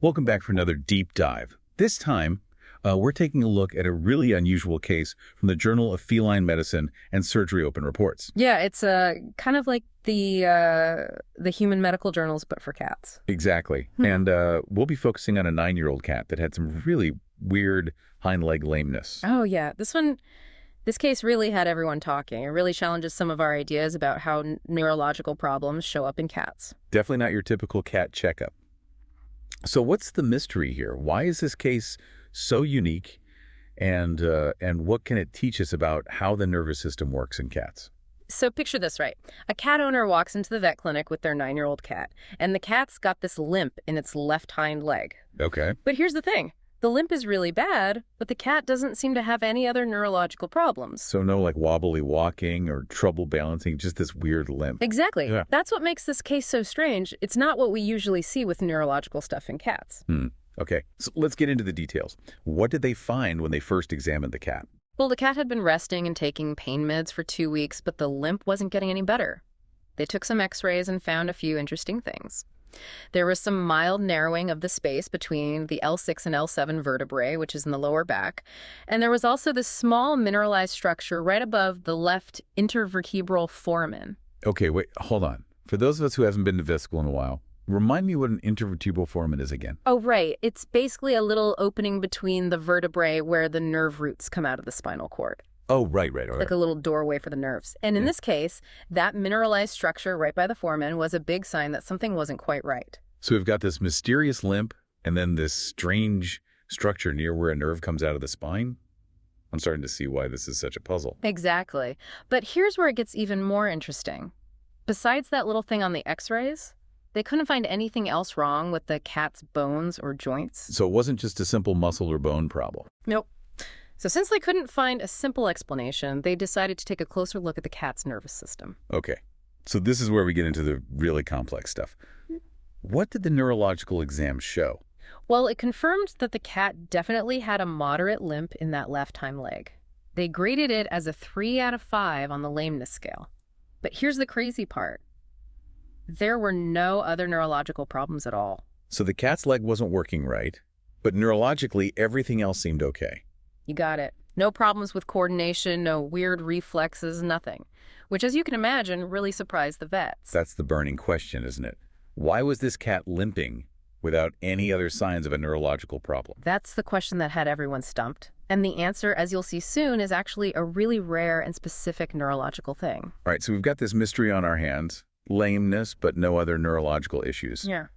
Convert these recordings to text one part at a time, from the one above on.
Welcome back for another deep dive. This time, we're taking a look at a really unusual case from the Journal of Feline Medicine and Surgery Open Reports. Yeah, it's kind of like the human medical journals, but for cats. Exactly. And we'll be focusing on a 9-year-old cat that had some really weird hind leg lameness. Oh, yeah. This case really had everyone talking. It really challenges some of our ideas about how neurological problems show up in cats. Definitely not your typical cat checkup. So what's the mystery here? Why is this case so unique, and what can it teach us about how the nervous system works in cats? So picture this, right? A cat owner walks into the vet clinic with their 9-year-old cat, and the cat's got this limp in its left hind leg. Okay. But here's the thing. The limp is really bad, but the cat doesn't seem to have any other neurological problems. So no like wobbly walking or trouble balancing, just this weird limp. Exactly. Yeah. That's what makes this case so strange. It's not what we usually see with neurological stuff in cats. Okay, so let's get into the details. What did they find when they first examined the cat? Well, the cat had been resting and taking pain meds for 2 weeks, but the limp wasn't getting any better. They took some x-rays and found a few interesting things. There was some mild narrowing of the space between the L6 and L7 vertebrae, which is in the lower back. And there was also this small mineralized structure right above the left intervertebral foramen. Okay, wait, hold on. For those of us who haven't been to vet school in a while, remind me what an intervertebral foramen is again. Oh, right. It's basically a little opening between the vertebrae where the nerve roots come out of the spinal cord. Oh, right. Like a little doorway for the nerves. And in this case, that mineralized structure right by the foramen was a big sign that something wasn't quite right. So we've got this mysterious limp and then this strange structure near where a nerve comes out of the spine. I'm starting to see why this is such a puzzle. Exactly. But here's where it gets even more interesting. Besides that little thing on the x-rays, they couldn't find anything else wrong with the cat's bones or joints. So it wasn't just a simple muscle or bone problem. Nope. So since they couldn't find a simple explanation, they decided to take a closer look at the cat's nervous system. Okay. So this is where we get into the really complex stuff. What did the neurological exam show? Well, it confirmed that the cat definitely had a moderate limp in that left hind leg. They graded it as a 3 out of 5 on the lameness scale. But here's the crazy part. There were no other neurological problems at all. So the cat's leg wasn't working right, but neurologically everything else seemed okay. You got it. No problems with coordination, no weird reflexes, nothing. Which, as you can imagine, really surprised the vets. That's the burning question, isn't it? Why was this cat limping without any other signs of a neurological problem? That's the question that had everyone stumped. And the answer, as you'll see soon, is actually a really rare and specific neurological thing. All right, so we've got this mystery on our hands. Lameness, but no other neurological issues. Yeah.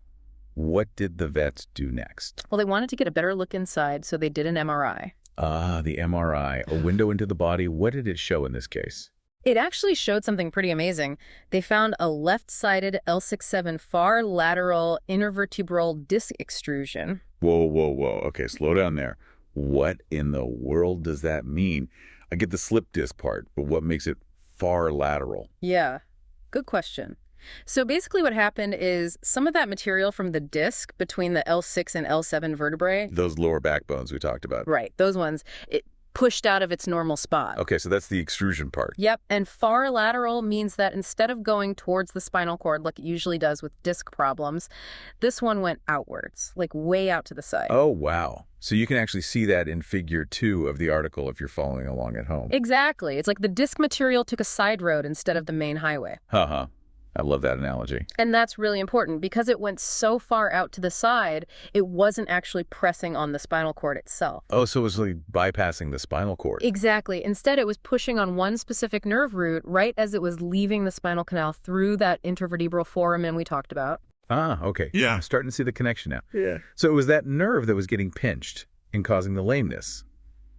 What did the vets do next? Well, they wanted to get a better look inside, so they did an MRI. Ah, the MRI, a window into the body. What did it show in this case? It actually showed something pretty amazing. They found a left-sided L6-7 far lateral intervertebral disc extrusion. Whoa. Okay, slow down there. What in the world does that mean? I get the slip disc part, but what makes it far lateral? Yeah, good question. So basically what happened is some of that material from the disc between the L6 and L7 vertebrae. Those lower backbones we talked about. Right, those ones. It pushed out of its normal spot. Okay, so that's the extrusion part. Yep, and far lateral means that instead of going towards the spinal cord like it usually does with disc problems, this one went outwards, like way out to the side. Oh, wow. So you can actually see that in figure 2 of the article if you're following along at home. Exactly. It's like the disc material took a side road instead of the main highway. Uh-huh. I love that analogy. And that's really important because it went so far out to the side, it wasn't actually pressing on the spinal cord itself. Oh, so it was like bypassing the spinal cord. Exactly. Instead, it was pushing on one specific nerve root right as it was leaving the spinal canal through that intervertebral foramen we talked about. Ah, okay. Yeah. I'm starting to see the connection now. Yeah. So it was that nerve that was getting pinched and causing the lameness.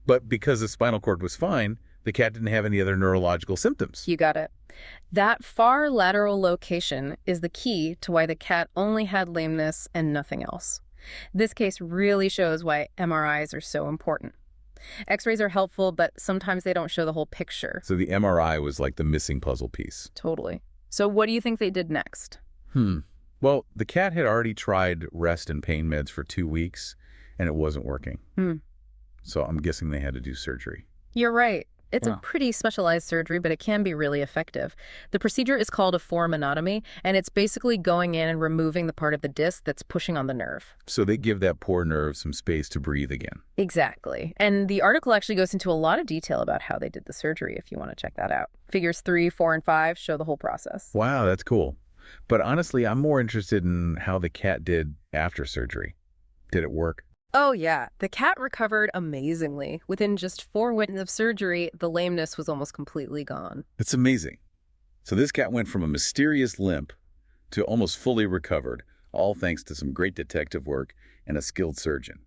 But because the spinal cord was fine, the cat didn't have any other neurological symptoms. You got it. That far lateral location is the key to why the cat only had lameness and nothing else. This case really shows why MRIs are so important. X-rays are helpful, but sometimes they don't show the whole picture. So the MRI was like the missing puzzle piece. Totally. So what do you think they did next? Well, the cat had already tried rest and pain meds for 2 weeks, and it wasn't working. So I'm guessing they had to do surgery. You're right. It's a Wow. pretty specialized surgery, but it can be really effective. The procedure is called a foraminotomy, and it's basically going in and removing the part of the disc that's pushing on the nerve. So they give that poor nerve some space to breathe again. Exactly. And the article actually goes into a lot of detail about how they did the surgery, if you want to check that out. Figures 3, 4, and 5 show the whole process. Wow, that's cool. But honestly, I'm more interested in how the cat did after surgery. Did it work? Oh, yeah. The cat recovered amazingly. Within just 4 weeks of surgery, the lameness was almost completely gone. It's amazing. So this cat went from a mysterious limp to almost fully recovered, all thanks to some great detective work and a skilled surgeon.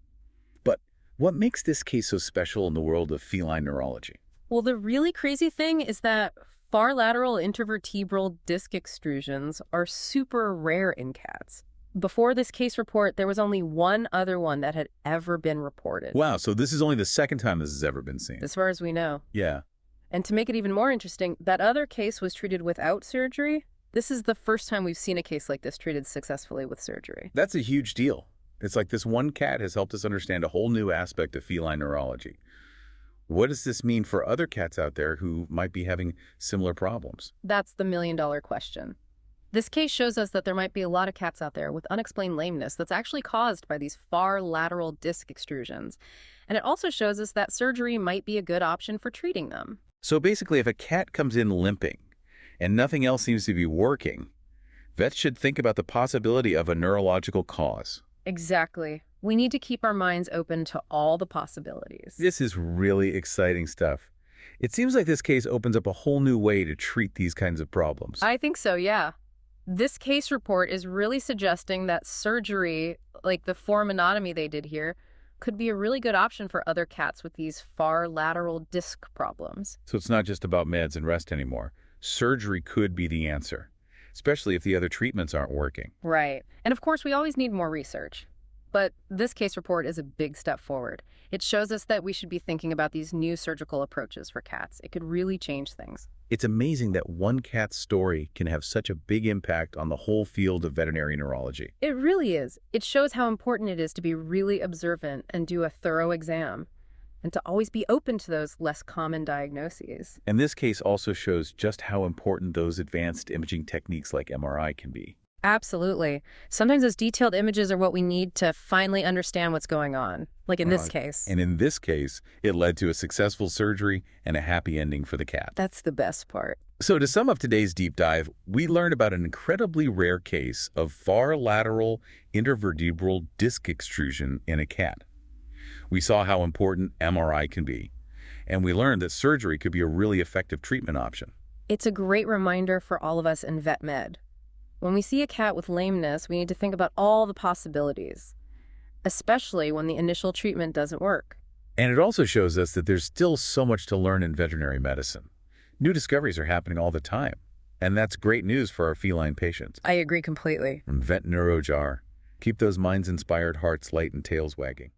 But what makes this case so special in the world of feline neurology? Well, the really crazy thing is that far lateral intervertebral disc extrusions are super rare in cats. Before this case report, there was only one other one that had ever been reported, Wow, so this is only the second time this has ever been seen. as far as we know. Yeah. And to make it even more interesting, that other case was treated without surgery. This is the first time we've seen a case like this treated successfully with surgery. That's a huge deal. It's like this one cat has helped us understand a whole new aspect of feline neurology. What does this mean for other cats out there who might be having similar problems? That's the million-dollar question. This case shows us that there might be a lot of cats out there with unexplained lameness that's actually caused by these far lateral disc extrusions. And it also shows us that surgery might be a good option for treating them. So basically, if a cat comes in limping and nothing else seems to be working, vets should think about the possibility of a neurological cause. Exactly. We need to keep our minds open to all the possibilities. This is really exciting stuff. It seems like this case opens up a whole new way to treat these kinds of problems. I think so, yeah. This case report is really suggesting that surgery, like the foraminotomy they did here, could be a really good option for other cats with these far lateral disc problems. So it's not just about meds and rest anymore. Surgery could be the answer, especially if the other treatments aren't working. Right. And of course, we always need more research. But this case report is a big step forward. It shows us that we should be thinking about these new surgical approaches for cats. It could really change things. It's amazing that one cat's story can have such a big impact on the whole field of veterinary neurology. It really is. It shows how important it is to be really observant and do a thorough exam, and to always be open to those less common diagnoses. And this case also shows just how important those advanced imaging techniques like MRI can be. Absolutely. Sometimes those detailed images are what we need to finally understand what's going on, like in this case. And in this case, it led to a successful surgery and a happy ending for the cat. That's the best part. So to sum up today's deep dive, we learned about an incredibly rare case of far lateral intervertebral disc extrusion in a cat. We saw how important MRI can be, and we learned that surgery could be a really effective treatment option. It's a great reminder for all of us in vet med. When we see a cat with lameness, we need to think about all the possibilities, especially when the initial treatment doesn't work. And it also shows us that there's still so much to learn in veterinary medicine. New discoveries are happening all the time, and that's great news for our feline patients. I agree completely. From Vet NeuroJar, keep those minds inspired, hearts light, and tails wagging.